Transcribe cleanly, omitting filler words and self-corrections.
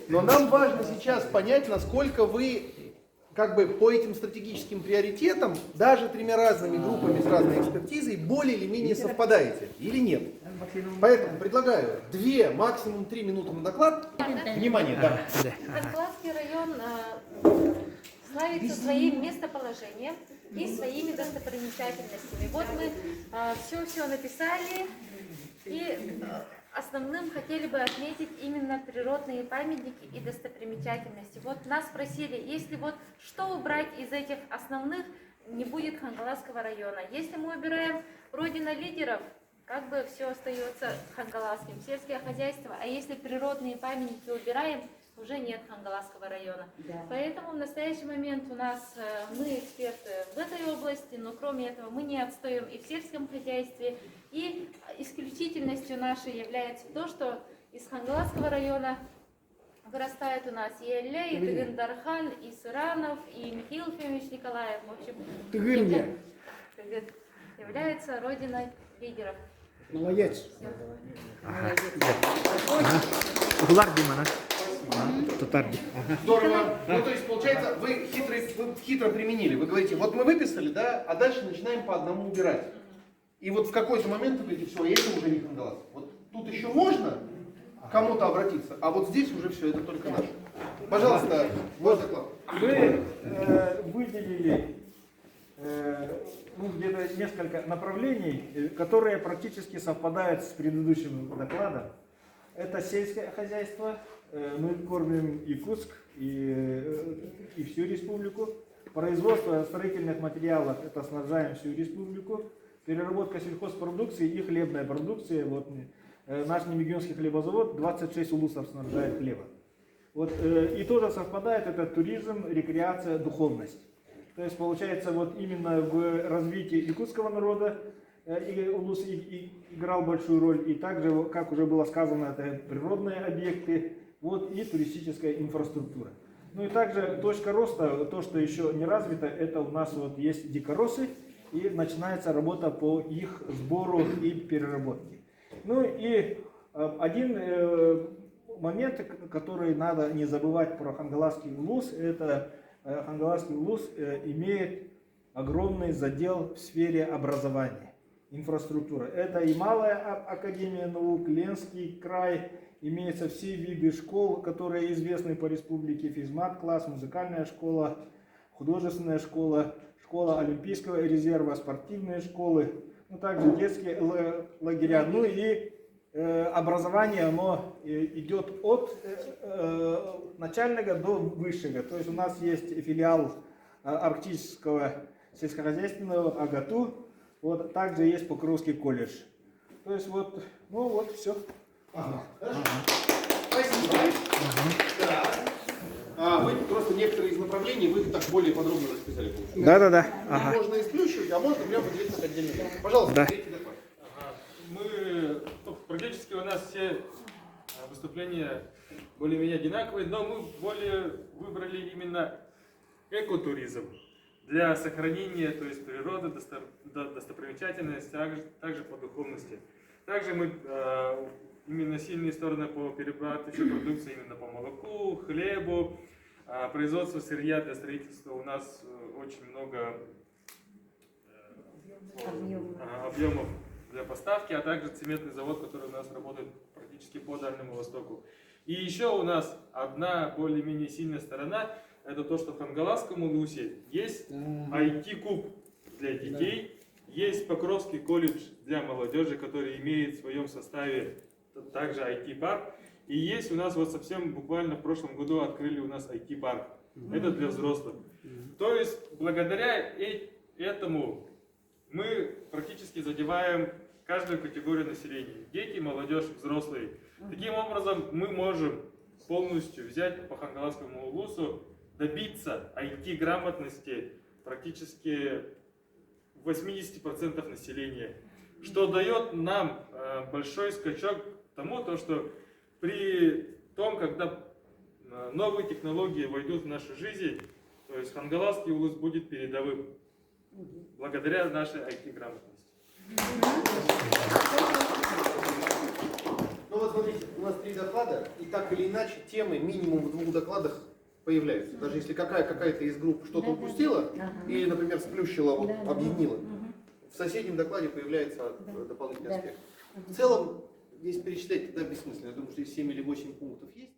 Но нам важно сейчас понять, насколько вы как бы по этим стратегическим приоритетам, даже тремя разными группами с разной экспертизой, более или менее совпадаете или нет. Поэтому предлагаю 2, максимум 3 минуты на доклад. Внимание, да. Хангаласский район славится своим местоположением и своими достопримечательностями. Вот мы все написали, и основным хотели бы отметить именно природные памятники и достопримечательности. Вот нас спросили, если вот что убрать из этих основных, не будет Хангаласского района. Если мы убираем родина лидеров, как бы все остается хангаласским, сельское хозяйство. А если природные памятники убираем, уже нет Хангаласского района. Да. Поэтому в настоящий момент у нас мы эксперты в этой области, но кроме этого мы не отстаем и в сельском хозяйстве. И исключительностью нашей является то, что из Хангаласского района вырастает у нас и Элля, и Тыгын-Дархан, и Сыранов, и Михаил Ефимович Николаев. В общем, является родиной лидеров. Молодец. Здорово. Ну, то есть, получается, вы хитро применили. Вы говорите, вот мы выписали, да, а дальше начинаем по одному убирать. И вот в какой-то момент вы говорите, все, это уже не Хангалас. Вот тут еще можно кому-то обратиться, а вот здесь уже все, это только наше. Пожалуйста, ваш доклад. Вы выделили где-то несколько направлений, которые практически совпадают с предыдущим докладом. Это сельское хозяйство. Мы кормим Якутск и всю республику. Производство строительных материалов, это снабжаем всю республику. Переработка сельхозпродукции и хлебная продукция. Вот, наш Немегионский хлебозавод 26 улусов снабжает хлебом. Вот, и тоже совпадает это туризм, рекреация, духовность. То есть получается вот именно в развитии якутского народа улус играл большую роль. И также, как уже было сказано, это природные объекты, вот, и туристическая инфраструктура. Ну и также точка роста, то, что еще не развито, это у нас вот есть дикоросы, и начинается работа по их сбору и переработке. Ну и один момент, который надо не забывать про Хангаласский улус, это Хангаласский улус имеет огромный задел в сфере образования, инфраструктуры. Это и Малая академия наук, Ленский край, имеются все виды школ, которые известны по республике: физмат-класс, музыкальная школа, художественная школа, школа Олимпийского резерва, спортивные школы, ну, также детские лагеря. Ну и образование, оно идет от начального до высшего. То есть у нас есть филиал Арктического сельскохозяйственного АГАТУ, вот, также есть Покровский колледж. То есть вот, ну вот, все. Ага. Спасибо. Вы просто некоторые из направлений вы так более подробно расписали. Да. Ага. Можно исключить, а можно прямо поделиться как отдельно. Пожалуйста, да. третий доклад. Практически у нас все выступления более-менее одинаковые, но мы более выбрали именно экотуризм для сохранения, то есть природы, достопримечательности, также по духовности. Также мы именно сильные стороны по переработке продукции, именно по молоку, хлебу, производство сырья для строительства. У нас очень много объемов для поставки, а также цементный завод, который у нас работает практически по Дальнему Востоку. И еще у нас одна более-менее сильная сторона, это то, что в Хангаласском улусе есть IT-куб для детей, есть Покровский колледж для молодежи, который имеет в своем составе также IT-парк. И есть у нас вот совсем буквально в прошлом году открыли у нас IT-парк. Это для взрослых. То есть благодаря этому мы практически задеваем каждую категорию населения. Дети, молодежь, взрослые. Таким образом мы можем полностью взять по Хангаласскому улусу, добиться IT-грамотности практически 80% населения. Что дает нам большой скачок к тому, что при том, когда новые технологии войдут в нашу жизнь, то есть Хангаласский улус будет передовым благодаря нашей IT-грамотности. Ну вот смотрите, у нас 3 доклада, и так или иначе темы минимум в 2 докладах появляются. Даже если какая-то из групп что-то упустила, или, например, сплющила, вот, объединила, в соседнем докладе появляется дополнительный аспект. В целом, здесь перечислять тогда бессмысленно. Я думаю, что здесь 7 или 8 пунктов есть.